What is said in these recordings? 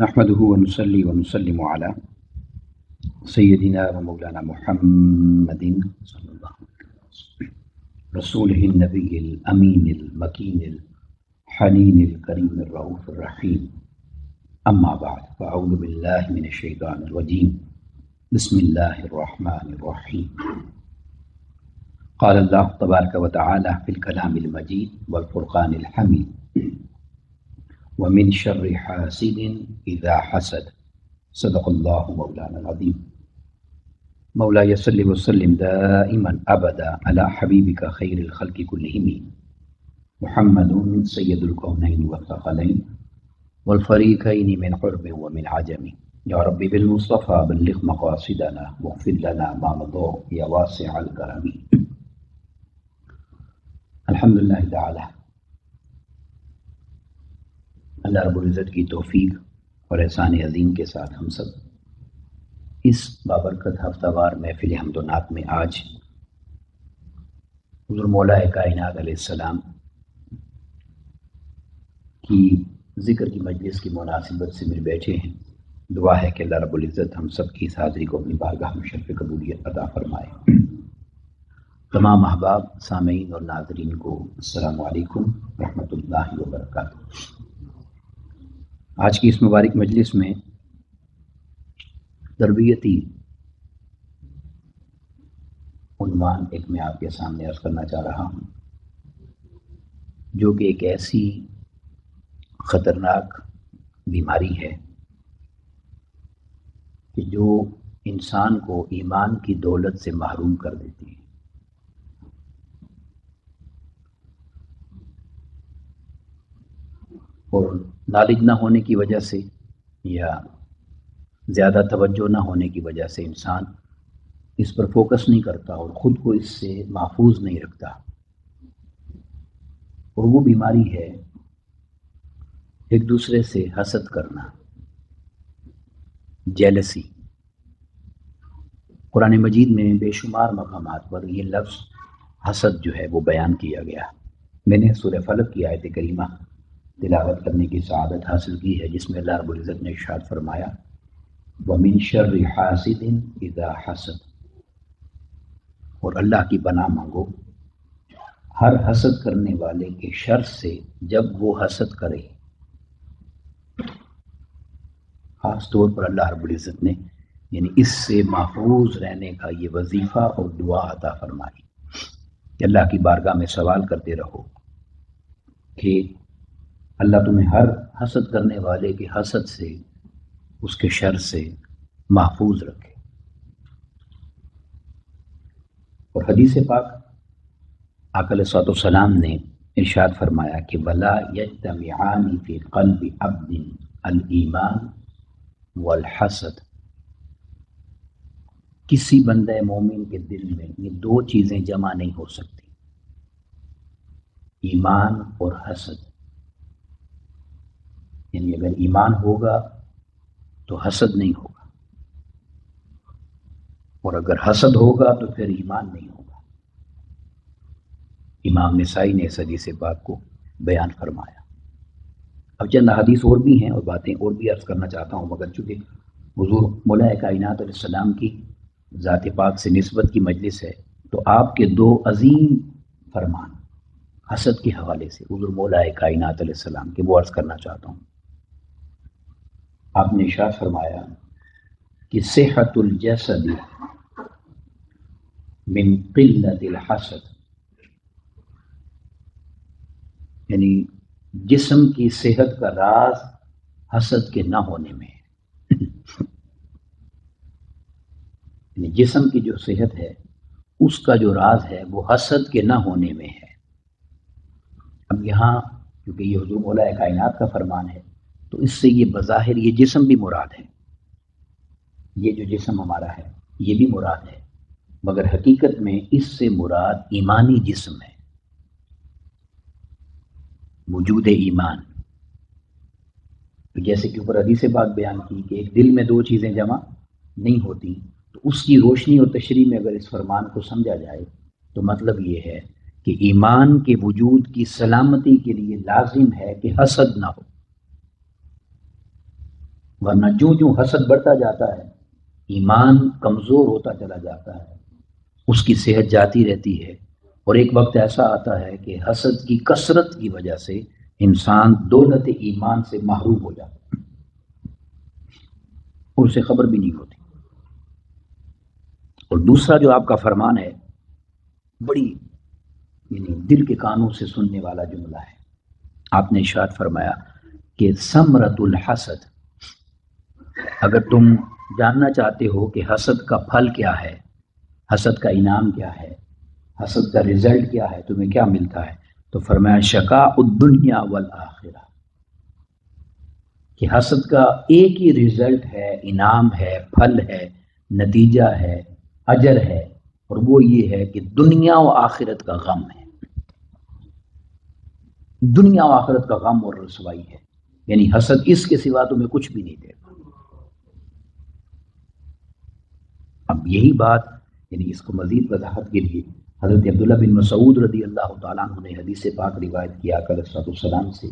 نحمده ونصلي ونسلم على سيدنا ومولانا محمد صلى الله عليه وسلم رسوله النبي الأمين المكين الحنين الكريم الرؤوف الرحيم أما بعد فأعوذ بالله من الشيطان الرجيم بسم الله الرحمن الرحيم قال الله تبارك وتعالى في الكلام المجيد والفرقان الحميد ومن شر حاسد اذا حسد صدق الله مولانا العظيم مولاي صل وسلم دائما ابدا على حبيبك خير الخلق كلهم محمد سيد الكونين والثقلين والفريقين من قرب ومن عجم يا ربي بالمصطفى بلغ مقاصدنا واغفر لنا ما مضى يا واسع الكرم. الحمدللہ تعالی اللہ رب العزت کی توفیق اور احسان عظیم کے ساتھ ہم سب اس بابرکت ہفتہ وار محفل حمد و نعت میں آج حضور مولا کائنات علیہ السلام کی ذکر کی مجلس کی مناسبت سے مل بیٹھے ہیں. دعا ہے کہ اللہ رب العزت ہم سب کی اس حاضری کو اپنی بارگاہ میں شرف قبولیت عطا فرمائے. تمام احباب سامعین اور ناظرین کو السلام علیکم ورحمۃ اللہ وبرکاتہ. آج کی اس مبارک مجلس میں تربیتی عنوان ایک میں آپ کے سامنے عرض کرنا چاہ رہا ہوں، جو کہ ایک ایسی خطرناک بیماری ہے کہ جو انسان کو ایمان کی دولت سے محروم کر دیتی ہے. اور نالج نہ ہونے کی وجہ سے یا زیادہ توجہ نہ ہونے کی وجہ سے انسان اس پر فوکس نہیں کرتا اور خود کو اس سے محفوظ نہیں رکھتا. اور وہ بیماری ہے ایک دوسرے سے حسد کرنا، جیلسی. قرآن مجید میں بے شمار مقامات پر یہ لفظ حسد جو ہے وہ بیان کیا گیا. میں نے سورہ فلق کی آیت کریمہ تلاوت کرنے کی سعادت حاصل کی ہے، جس میں اللہ رب العزت نے ارشاد فرمایا وَمِن شَرِّ حَاسِدٍ إِذَا حَسَدَ، اور اللہ کی پناہ مانگو ہر حسد کرنے والے کے شر سے جب وہ حسد کرے. خاص طور پر اللہ رب العزت نے یعنی اس سے محفوظ رہنے کا یہ وظیفہ اور دعا عطا فرمائی کہ اللہ کی بارگاہ میں سوال کرتے رہو کہ اللہ تمہیں ہر حسد کرنے والے کے حسد سے، اس کے شر سے محفوظ رکھے. اور حدیث پاک آقا علیہ الصلوۃ والسلام نے ارشاد فرمایا کہ وَلَا يَجْتَمِعَانِ فِي قَلْبِ عَبْدٍ الْإِيمَانُ وَالْحَسَدُ، کسی بندہ مومن کے دل میں یہ دو چیزیں جمع نہیں ہو سکتی، ایمان اور حسد. یعنی اگر ایمان ہوگا تو حسد نہیں ہوگا، اور اگر حسد ہوگا تو پھر ایمان نہیں ہوگا. امام نسائی نے اس حدیث پاک کو بیان فرمایا. اب چند حدیث اور بھی ہیں اور باتیں اور بھی عرض کرنا چاہتا ہوں، مگر چونکہ حضور مولا کائنات علیہ السلام کی ذات پاک سے نسبت کی مجلس ہے تو آپ کے دو عظیم فرمان حسد کے حوالے سے حضور مولا کائنات علیہ السلام کے وہ عرض کرنا چاہتا ہوں. آپ نے ارشاد فرمایا کہ صحت الجسد من قلت الحسد، یعنی جسم کی صحت کا راز حسد کے نہ ہونے میں ہے. یعنی جسم کی جو صحت ہے اس کا جو راز ہے وہ حسد کے نہ ہونے میں ہے. اب یہاں کیونکہ یہ حضور مولا کائنات کا فرمان ہے تو اس سے یہ بظاہر یہ جسم بھی مراد ہے، یہ جو جسم ہمارا ہے یہ بھی مراد ہے، مگر حقیقت میں اس سے مراد ایمانی جسم ہے، وجود ایمان. تو جیسے کہ اوپر حدیث پاک بیان کی کہ ایک دل میں دو چیزیں جمع نہیں ہوتی، تو اس کی روشنی اور تشریح میں اگر اس فرمان کو سمجھا جائے تو مطلب یہ ہے کہ ایمان کے وجود کی سلامتی کے لیے لازم ہے کہ حسد نہ ہو. ورنہ جو جو حسد بڑھتا جاتا ہے ایمان کمزور ہوتا چلا جاتا ہے، اس کی صحت جاتی رہتی ہے، اور ایک وقت ایسا آتا ہے کہ حسد کی کثرت کی وجہ سے انسان دولت ایمان سے محروم ہو جاتا ہے اور اسے خبر بھی نہیں ہوتی۔ اور دوسرا جو آپ کا فرمان ہے بڑی یعنی دل کے کانوں سے سننے والا جملہ ہے، آپ نے ارشاد فرمایا کہ ثمرۃ الحسد، اگر تم جاننا چاہتے ہو کہ حسد کا پھل کیا ہے، حسد کا انعام کیا ہے، حسد کا رزلٹ کیا ہے، تمہیں کیا ملتا ہے، تو فرمایا شقاء الدنیا والآخرہ، کہ حسد کا ایک ہی رزلٹ ہے، انعام ہے، پھل ہے، نتیجہ ہے، اجر ہے، اور وہ یہ ہے کہ دنیا و آخرت کا غم ہے، دنیا و آخرت کا غم اور رسوائی ہے، یعنی حسد اس کے سوا تمہیں کچھ بھی نہیں دے گا۔ اب یہی بات یعنی اس کو مزید وضاحت کے لیے حضرت عبداللہ بن مسعود رضی اللہ تعالیٰ عنہ نے حدیث پاک روایت کیا آقا علیہ الصلوۃ والسلام سے،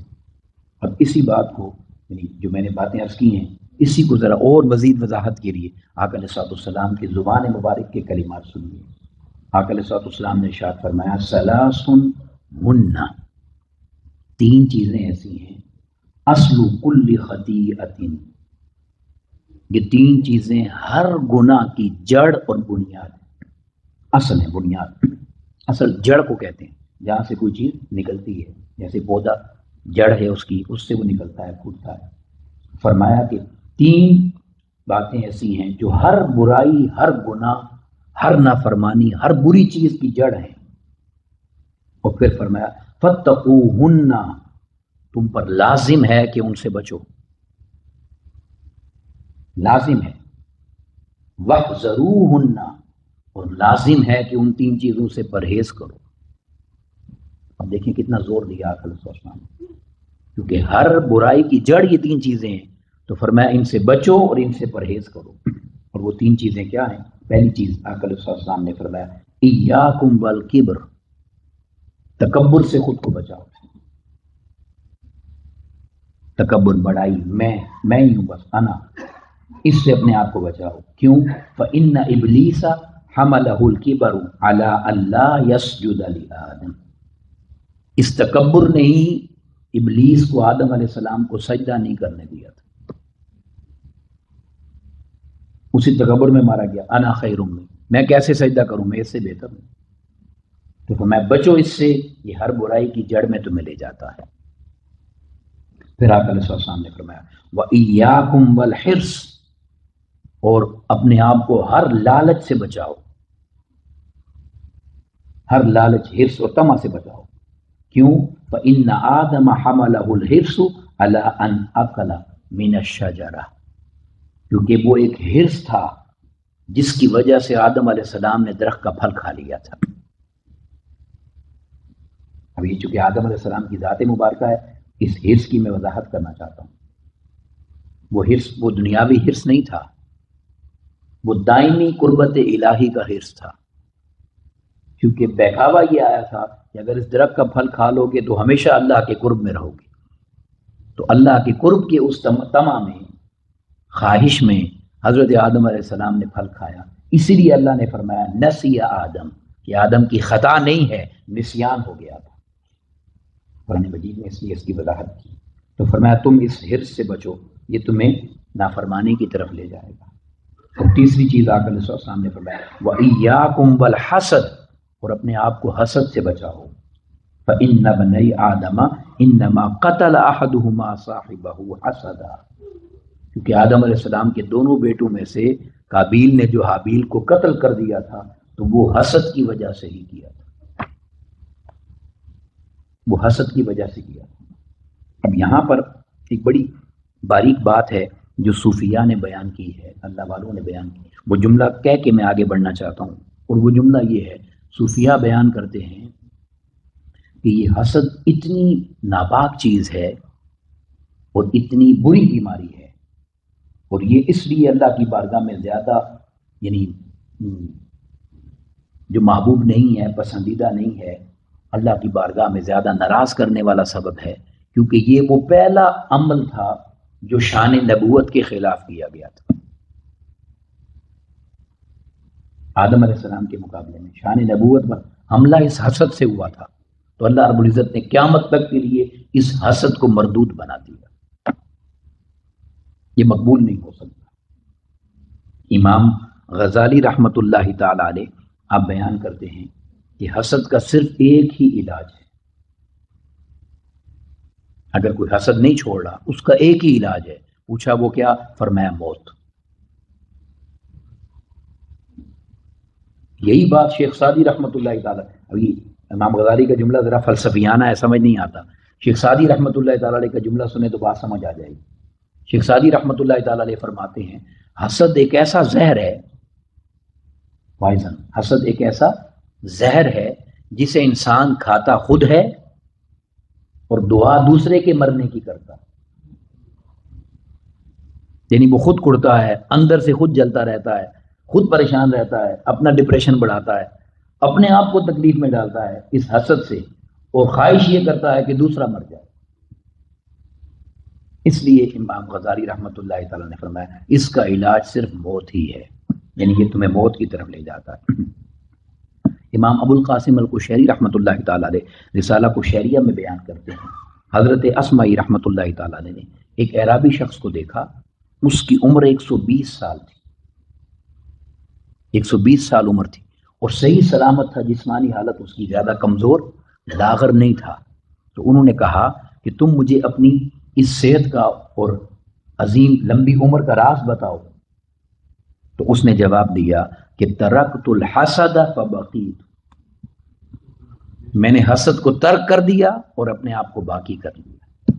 اب اسی بات کو یعنی جو میں نے باتیں عرض کی ہیں اسی کو ذرا اور مزید وضاحت کے لیے آقا علیہ الصلوۃ والسلام کی زبان مبارک کے کلمات سنیے۔ آقا علیہ الصلوۃ والسلام نے ارشاد فرمایا ثلاث ہن، تین چیزیں ایسی ہیں، اصل کل خطیئۃ، یہ تین چیزیں ہر گناہ کی جڑ اور بنیاد ہے، اصل ہے، بنیاد، اصل جڑ کو کہتے ہیں جہاں سے کوئی چیز نکلتی ہے، جیسے پودا جڑ ہے اس کی، اس سے وہ نکلتا ہے، پھوٹتا ہے۔ فرمایا کہ تین باتیں ایسی ہیں جو ہر برائی، ہر گناہ، ہر نافرمانی، ہر بری چیز کی جڑ ہے، اور پھر فرمایا فاتقوہن، تم پر لازم ہے کہ ان سے بچو، لازم ہے، واحذروہن، اور لازم ہے کہ ان تین چیزوں سے پرہیز کرو۔ اب دیکھیں کتنا زور دیا آقا علیہ السلام نے، کیونکہ ہر برائی کی جڑ یہ تین چیزیں ہیں، تو فرمایا ان سے بچو اور ان سے پرہیز کرو۔ اور وہ تین چیزیں کیا ہیں؟ پہلی چیز آقا علیہ السلام نے فرمایا ایاکم والکبر، تکبر سے خود کو بچاؤ، تکبر، بڑائی، میں ہی ہوں بس، انا، اس سے اپنے آپ کو بچاؤ۔ کیوں؟ فإن ابلیس حملہ الکبر علی الا یسجد لآدم، اس تکبر نے ہی ابلیس کو آدم علیہ السلام کو سجدہ نہیں کرنے دیا تھا، اسی تکبر میں مارا گیا، انا خیر منہ، میں کیسے سجدہ کروں، میں اس سے بہتر ہوں، تو میں بچو اس سے، یہ ہر برائی کی جڑ میں تمہیں لے جاتا ہے۔ پھر آقا علیہ السلام نے فرمایا وَإِيَّاكُمْ وَالْحِرْص، اور اپنے آپ کو ہر لالچ سے بچاؤ، ہر لالچ، حرص اور طمع سے بچاؤ۔ کیوں؟ فإن آدم حملہ الحرص علی ان اکل من الشجرہ، کیونکہ وہ ایک حرص تھا جس کی وجہ سے آدم علیہ السلام نے درخت کا پھل کھا لیا تھا۔ اب یہ چونکہ آدم علیہ السلام کی ذات مبارکہ ہے، اس حرص کی میں وضاحت کرنا چاہتا ہوں۔ وہ حرص وہ دنیاوی حرص نہیں تھا، وہ دائمی قربت الہی کا حرص تھا، کیونکہ بہکاوا یہ آیا تھا کہ اگر اس درخت کا پھل کھا لو گے تو ہمیشہ اللہ کے قرب میں رہو گے، تو اللہ کے قرب کے اس طمع میں، خواہش میں حضرت آدم علیہ السلام نے پھل کھایا، اسی لیے اللہ نے فرمایا نسی آدم، کہ آدم کی خطا نہیں ہے، نسیان ہو گیا تھا۔ قرآن مجید نے اس لیے اس کی وضاحت کی، تو فرمایا تم اس حرص سے بچو، یہ تمہیں نافرمانی کی طرف لے جائے گا۔ اور تیسری چیز آقا علیہ السلام نے فرمایا وَإِيَّاكُمْ وَالْحَسَدْ، اور اپنے آپ کو حسد سے بچاؤ۔ فَإِنَّ بَنِي آدَمَ إِنَّمَا قَتَلَ أَحَدُهُمَا صَاحِبَهُ حَسَدًا، کیونکہ آدم علیہ السلام کے دونوں بیٹوں میں سے قابیل نے جو حابیل کو قتل کر دیا تھا تو وہ حسد کی وجہ سے ہی کیا تھا، وہ حسد کی وجہ سے کیا تھا۔ اب یہاں پر ایک بڑی باریک بات ہے جو صوفیاء نے بیان کی ہے، اللہ والوں نے بیان کی، وہ جملہ کہہ کے میں آگے بڑھنا چاہتا ہوں، اور وہ جملہ یہ ہے، صوفیاء بیان کرتے ہیں کہ یہ حسد اتنی ناپاک چیز ہے اور اتنی بری بیماری ہے، اور یہ اس لیے اللہ کی بارگاہ میں زیادہ یعنی جو محبوب نہیں ہے، پسندیدہ نہیں ہے، اللہ کی بارگاہ میں زیادہ ناراض کرنے والا سبب ہے، کیونکہ یہ وہ پہلا عمل تھا جو شان نبوت کے خلاف کیا گیا تھا. آدم علیہ السلام کے مقابلے میں شان نبوت پر حملہ اس حسد سے ہوا تھا، تو اللہ رب العزت نے قیامت تک کے لیے اس حسد کو مردود بنا دیا. یہ مقبول نہیں ہو سکتا. امام غزالی رحمۃ اللہ تعالی علیہ آپ بیان کرتے ہیں کہ حسد کا صرف ایک ہی علاج ہے. اگر کوئی حسد نہیں چھوڑ رہا، اس کا ایک ہی علاج ہے. پوچھا وہ کیا؟ فرمایا موت. یہی بات شیخ سعدی رحمۃ اللہ تعالی، ابھی امام غزالی کا جملہ ذرا فلسفیانہ ہے، سمجھ نہیں آتا. شیخ سعدی رحمۃ اللہ تعالی علیہ کا جملہ سنے تو بات سمجھ آ جائے گی. شیخ سعدی رحمۃ اللہ تعالی علیہ فرماتے ہیں حسد ایک ایسا زہر ہے، پوائزن، حسد ایک ایسا زہر ہے جسے انسان کھاتا خود ہے اور دعا دوسرے کے مرنے کی کرتا. یعنی وہ خود کڑتا ہے، اندر سے خود جلتا رہتا ہے، خود پریشان رہتا ہے، اپنا ڈپریشن بڑھاتا ہے، اپنے آپ کو تکلیف میں ڈالتا ہے اس حسد سے، اور خواہش یہ کرتا ہے کہ دوسرا مر جائے. اس لیے امام غزالی رحمۃ اللہ تعالیٰ نے فرمایا اس کا علاج صرف موت ہی ہے، یعنی یہ تمہیں موت کی طرف لے جاتا ہے. امام ابو القاسم القشیری رحمۃ اللہ تعالیٰ علیہ رسالہ قشیریہ میں بیان کرتے ہیں حضرت اسمعی رحمۃ اللہ تعالیٰ علیہ نے ایک اعرابی شخص کو دیکھا، اس کی عمر 120 سال تھی، 120 سال عمر تھی، اور صحیح سلامت تھا، جسمانی حالت اس کی زیادہ کمزور لاغر نہیں تھا. تو انہوں نے کہا کہ تم مجھے اپنی اس صحت کا اور عظیم لمبی عمر کا راز بتاؤ. تو اس نے جواب دیا کہ ترکت الحسد فبقیت، میں نے حسد کو ترک کر دیا اور اپنے آپ کو باقی کر لیا.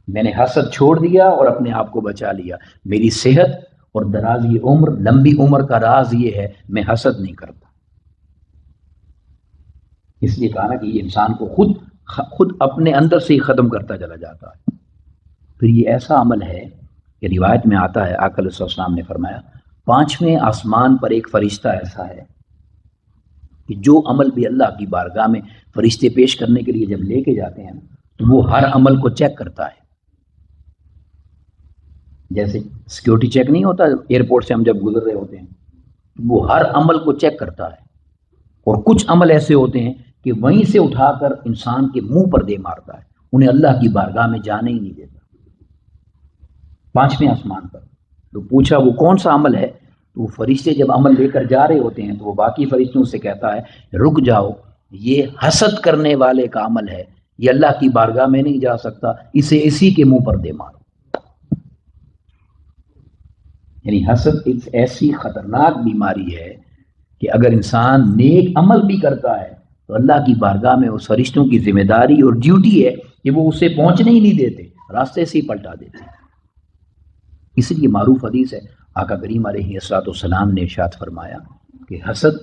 میں نے حسد چھوڑ دیا اور اپنے آپ کو بچا لیا. میری صحت اور درازی عمر، لمبی عمر کا راز یہ ہے میں حسد نہیں کرتا. اس لیے کہا نا کہ یہ انسان کو خود اپنے اندر سے ہی ختم کرتا چلا جاتا ہے. پھر یہ ایسا عمل ہے کہ روایت میں آتا ہے آقا علیہ السلام نے فرمایا 5ویں آسمان پر ایک فرشتہ ایسا ہے کہ جو عمل بھی اللہ کی بارگاہ میں فرشتے پیش کرنے کے لیے جب لے کے جاتے ہیں تو وہ ہر عمل کو چیک کرتا ہے. جیسے سیکیورٹی چیک نہیں ہوتا ایئرپورٹ سے ہم جب گزر رہے ہوتے ہیں، وہ ہر عمل کو چیک کرتا ہے. اور کچھ عمل ایسے ہوتے ہیں کہ وہیں سے اٹھا کر انسان کے منہ پر دے مارتا ہے، انہیں اللہ کی بارگاہ میں جانے ہی نہیں دیتا. 5ویں آسمان پر. تو پوچھا وہ کون سا عمل ہے؟ تو وہ فرشتے جب عمل لے کر جا رہے ہوتے ہیں تو وہ باقی فرشتوں سے کہتا ہے رک جاؤ، یہ حسد کرنے والے کا عمل ہے، یہ اللہ کی بارگاہ میں نہیں جا سکتا، اسے اسی کے منہ پر دے مارو. یعنی حسد ایک ایسی خطرناک بیماری ہے کہ اگر انسان نیک عمل بھی کرتا ہے تو اللہ کی بارگاہ میں اس فرشتوں کی ذمہ داری اور ڈیوٹی ہے کہ وہ اسے پہنچنے ہی نہیں دیتے، راستے سے ہی پلٹا دیتے. اس لیے معروف حدیث ہے، آقا کریم علیہ الصلوۃ والسلام نے ارشاد فرمایا کہ حسد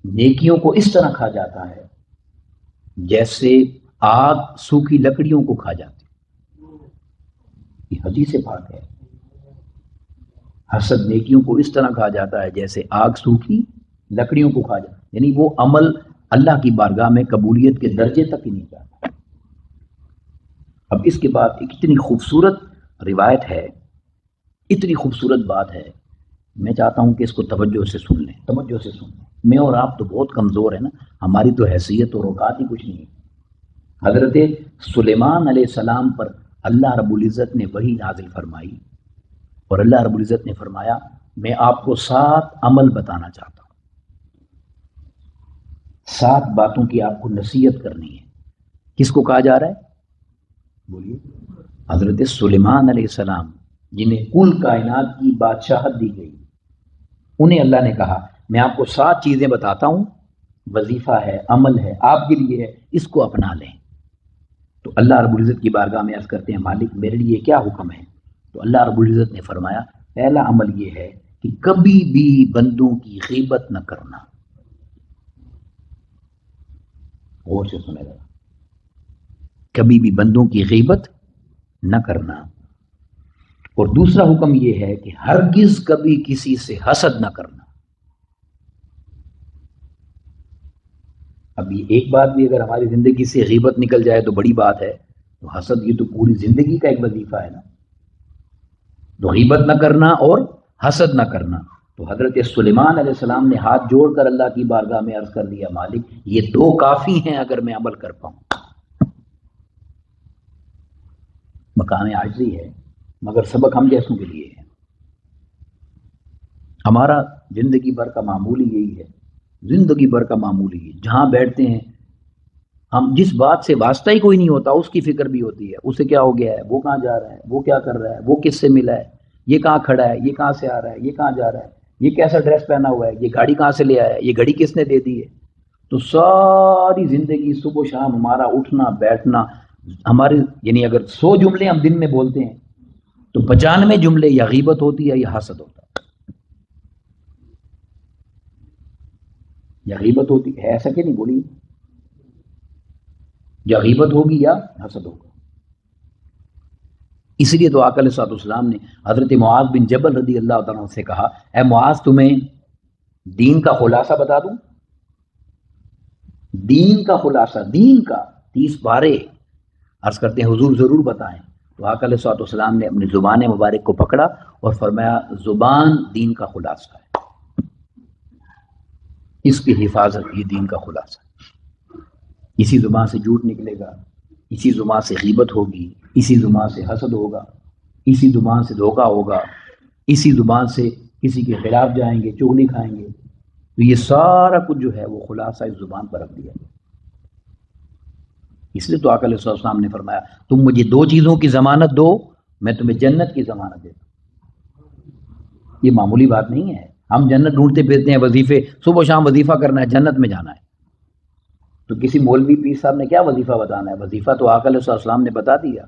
نیکیوں کو اس طرح کھا جاتا ہے جیسے آگ سوکھی لکڑیوں کو کھا جاتی. یہ حدیث پاک ہے. حسد نیکیوں کو اس طرح کھا جاتا ہے جیسے آگ سوکھی لکڑیوں کو کھا جاتا ہے، یعنی وہ عمل اللہ کی بارگاہ میں قبولیت کے درجے تک ہی نہیں جاتا. اب اس کے بعد ایک اتنی خوبصورت روایت ہے، اتنی خوبصورت بات ہے، میں چاہتا ہوں کہ اس کو توجہ سے سن لیں، توجہ سے سن لیں. میں اور آپ تو بہت کمزور ہیں نا، ہماری تو حیثیت اور اوقات ہی کچھ نہیں ہے. حضرت سلیمان علیہ السلام پر اللہ رب العزت نے وحی نازل فرمائی اور اللہ رب العزت نے فرمایا میں آپ کو 7 عمل بتانا چاہتا ہوں، 7 باتوں کی آپ کو نصیحت کرنی ہے. کس کو کہا جا رہا ہے؟ بولیے. حضرت سلیمان علیہ السلام جنہیں کل کائنات کی بادشاہت دی گئی، انہیں اللہ نے کہا میں آپ کو 7 چیزیں بتاتا ہوں، وظیفہ ہے، عمل ہے، آپ کے لیے ہے، اس کو اپنا لیں. تو اللہ رب العزت کی بارگاہ میں عرض کرتے ہیں مالک میرے لیے کیا حکم ہے؟ تو اللہ رب العزت نے فرمایا پہلا عمل یہ ہے کہ کبھی بھی بندوں کی غیبت نہ کرنا. غور سے سنے گا، کبھی بھی بندوں کی غیبت نہ کرنا. اور دوسرا حکم یہ ہے کہ ہرگز کبھی کسی سے حسد نہ کرنا. اب یہ ایک بات بھی اگر ہماری زندگی سے غیبت نکل جائے تو بڑی بات ہے، تو حسد یہ تو پوری زندگی کا ایک وظیفہ ہے نا، تو غیبت نہ کرنا اور حسد نہ کرنا. تو حضرت سلیمان علیہ السلام نے ہاتھ جوڑ کر اللہ کی بارگاہ میں عرض کر دیا، مالک یہ دو کافی ہیں اگر میں عمل کر پاؤں. مقام عاجزی ہے، مگر سبق ہم جیسوں کے لیے ہے. ہمارا زندگی بھر کا معمول ہی یہی ہے، زندگی بھر کا معمول ہی ہے. جہاں بیٹھتے ہیں ہم جس بات سے واسطہ ہی کوئی نہیں ہوتا اس کی فکر بھی ہوتی ہے، اسے کیا ہو گیا ہے، وہ کہاں جا رہا ہے، وہ کیا کر رہا ہے، وہ کس سے ملا ہے، یہ کہاں کھڑا ہے، یہ کہاں سے آ رہا ہے، یہ کہاں جا رہا ہے، یہ کیسا ڈریس پہنا ہوا ہے، یہ گاڑی کہاں سے لے آیا ہے، یہ گھڑی کس نے دے دی ہے. تو ساری زندگی صبح و شام ہمارا اٹھنا بیٹھنا، ہمارے یعنی اگر 100 جملے ہم دن میں بولتے ہیں تو 95 جملے یا غیبت ہوتی ہے یا حسد ہوتا ہے. یا غیبت ہوتی ہے، ایسا کہ نہیں بولی، یا غیبت ہوگی یا حسد ہوگا. اس لیے تو آقا علیہ الصلوۃ والسلام نے حضرت معاذ بن جبل رضی اللہ تعالیٰ عنہ سے کہا، اے معاذ تمہیں دین کا خلاصہ بتا دوں؟ دین کا خلاصہ، دین کا 30 بارے عرض کرتے ہیں حضور ضرور بتائیں. تو آقا علیہ الصلوۃ والسلام نے اپنی زبان مبارک کو پکڑا اور فرمایا زبان دین کا خلاصہ ہے، اس کی حفاظت یہ دین کا خلاصہ ہے. اسی زبان سے جھوٹ نکلے گا، اسی زبان سے غیبت ہوگی، اسی زبان سے حسد ہوگا، اسی زبان سے دھوکہ ہوگا، اسی زبان سے کسی کے خلاف جائیں گے، چغلی کھائیں گے. تو یہ سارا کچھ جو ہے وہ خلاصہ اس زبان پر رکھ دیا. اس لیے تو آقا علیہ السلام نے فرمایا تم مجھے 2 چیزوں کی ضمانت دو میں تمہیں جنت کی ضمانت دیتا ہوں. یہ معمولی بات نہیں ہے. ہم جنت ڈھونڈتے پھرتے ہیں، وظیفے صبح و شام وظیفہ کرنا ہے، جنت میں جانا ہے. تو کسی مولوی پیر صاحب نے کیا وظیفہ بتانا ہے؟ وظیفہ تو آقا علیہ السلام نے بتا دیا.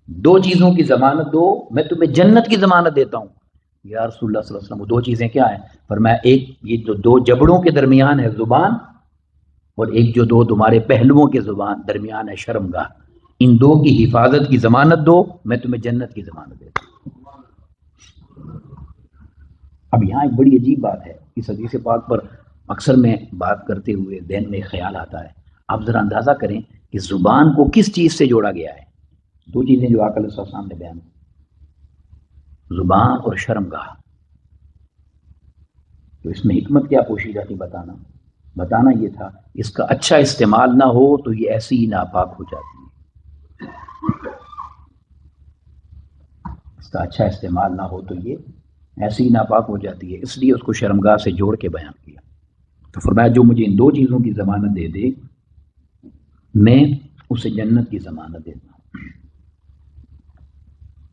2 چیزوں کی ضمانت دو میں تمہیں جنت کی ضمانت دیتا ہوں. یا رسول اللہ صلی اللہ علیہ وسلم وہ 2 چیزیں کیا ہیں؟ فرمایا ایک یہ جو 2 جبڑوں کے درمیان ہے زبان، اور ایک جو 2 تمہارے پہلوؤں کے زبان درمیان ہے شرمگاہ. ان 2 کی حفاظت کی ضمانت دو میں تمہیں جنت کی ضمانت دیتا ہوں. اب یہاں ایک بڑی عجیب بات ہے، اس حدیث پاک پر اکثر میں بات کرتے ہوئے ذہن میں خیال آتا ہے. آپ ذرا اندازہ کریں کہ زبان کو کس چیز سے جوڑا گیا ہے؟ 2 چیزیں جو آقا علیہ السلام نے بیان کی، زبان اور شرمگاہ. تو اس میں حکمت کیا پوشیدہ تھی؟ بتانا یہ تھا اس کا اچھا استعمال نہ ہو تو یہ ایسی ہی ناپاک ہو جاتی ہے. اس کا اچھا استعمال نہ ہو تو یہ ایسی ہی ناپاک ہو جاتی ہے. اس لیے اس کو شرمگاہ سے جوڑ کے بیان کیا. تو فرمایا جو مجھے ان 2 چیزوں کی ضمانت دے دے میں اسے جنت کی ضمانت دیتا ہوں.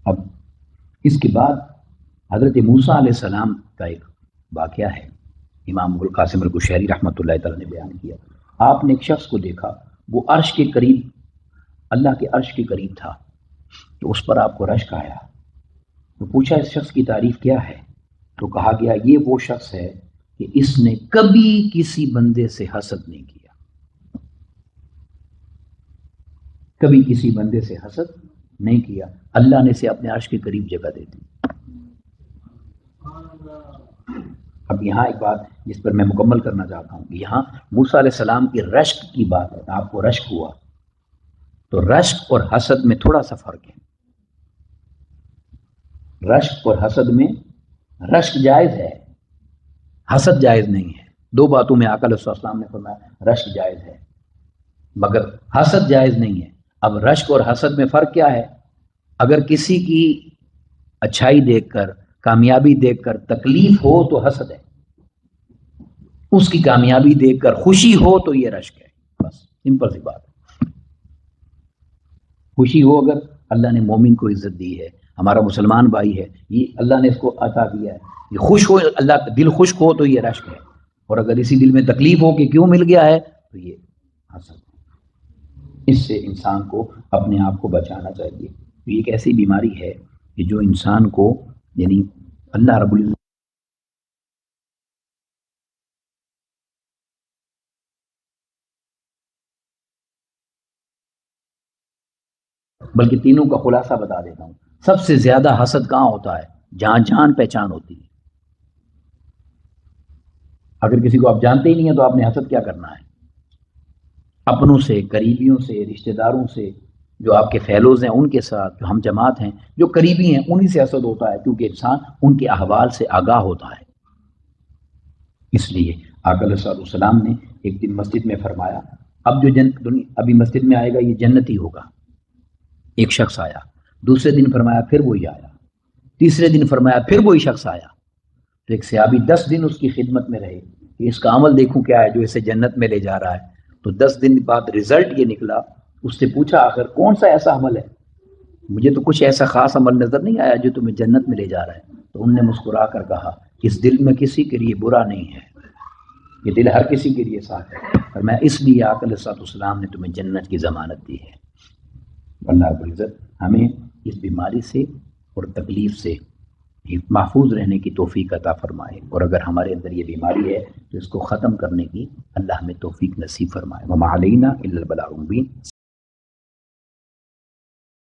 اب اس کے بعد حضرت موسیٰ علیہ السلام کا ایک واقعہ ہے، امام ابو القاسم القشیری رحمۃ اللہ تعالی نے بیان کیا. آپ نے ایک شخص کو دیکھا، وہ عرش کے قریب، اللہ کے عرش کے قریب تھا. تو اس پر آپ کو رشک آیا. تو پوچھا اس شخص کی تعریف کیا ہے؟ تو کہا گیا یہ وہ شخص ہے کہ اس نے کبھی کسی بندے سے حسد نہیں کیا، کبھی کسی بندے سے حسد نہیں کیا. اللہ نے اسے اپنے عرش کے قریب جگہ دے دی. اب یہاں ایک بات جس پر میں مکمل کرنا چاہتا ہوں کہ یہاں موسیٰ علیہ السلام کی رشک کی بات ہے. آپ کو رشک ہوا، تو رشک اور حسد میں تھوڑا سا فرق ہے. رشک اور حسد میں رشک جائز ہے، حسد جائز نہیں ہے. 2 باتوں میں آقا علیہ السلام نے فرمایا رشک جائز ہے مگر حسد جائز نہیں ہے. اب رشک اور حسد میں فرق کیا ہے؟ اگر کسی کی اچھائی دیکھ کر، کامیابی دیکھ کر تکلیف ہو تو حسد ہے، اس کی کامیابی دیکھ کر خوشی ہو تو یہ رشک ہے. بس سمپل سی بات ہے. خوشی ہو، اگر اللہ نے مومن کو عزت دی ہے، ہمارا مسلمان بھائی ہے، یہ اللہ نے اس کو عطا کیا ہے، یہ خوش ہو، اللہ کا دل خشک ہو تو یہ رشک ہے. اور اگر اسی دل میں تکلیف ہو کہ کیوں مل گیا ہے تو یہ حسد ہے. اس سے انسان کو اپنے آپ کو بچانا چاہیے. یہ ایک ایسی بیماری ہے کہ جو انسان کو یعنی اللہ رب العزت بلکہ تینوں کا خلاصہ بتا دیتا ہوں. سب سے زیادہ حسد کہاں ہوتا ہے؟ جہاں جان پہچان ہوتی ہے. اگر کسی کو آپ جانتے ہی نہیں ہیں تو آپ نے حسد کیا کرنا ہے؟ اپنوں سے، قریبیوں سے، رشتہ داروں سے، جو آپ کے فیلوز ہیں ان کے ساتھ، جو ہم جماعت ہیں، جو قریبی ہیں، انہی سے حسد ہوتا ہے، کیونکہ انسان ان کے احوال سے آگاہ ہوتا ہے۔ اس لیے آقا علیہ الصلوۃ والسلام نے ایک دن مسجد میں فرمایا، اب جو ابھی مسجد میں آئے گا یہ جنتی ہوگا۔ ایک شخص آیا، دوسرے دن فرمایا پھر وہی آیا، تیسرے دن فرمایا پھر وہی شخص آیا۔ تو ایک صحابی 10 دن اس کی خدمت میں رہے کہ اس کا عمل دیکھوں کیا ہے جو اسے جنت میں لے جا رہا ہے۔ تو 10 دن بعد رزلٹ یہ نکلا، اس سے پوچھا آخر کون سا ایسا عمل ہے، مجھے تو کچھ ایسا خاص عمل نظر نہیں آیا جو تمہیں جنت میں لے جا رہا ہے۔ تو ان نے مسکرا کر کہا اس دل میں کسی کے لیے برا نہیں ہے، یہ دل ہر کسی کے لیے صاف ہے، اور میں اس لیے آقا علیہ الصلوۃ والسلام نے تمہیں جنت کی ضمانت دی ہے۔ اللہ رب العزت ہمیں اس بیماری سے اور تکلیف سے محفوظ رہنے کی توفیق عطا فرمائے، اور اگر ہمارے اندر یہ بیماری ہے تو اس کو ختم کرنے کی اللہ ہمیں توفیق نصیب فرمائے۔ وما علینا الا البلاغ المبین۔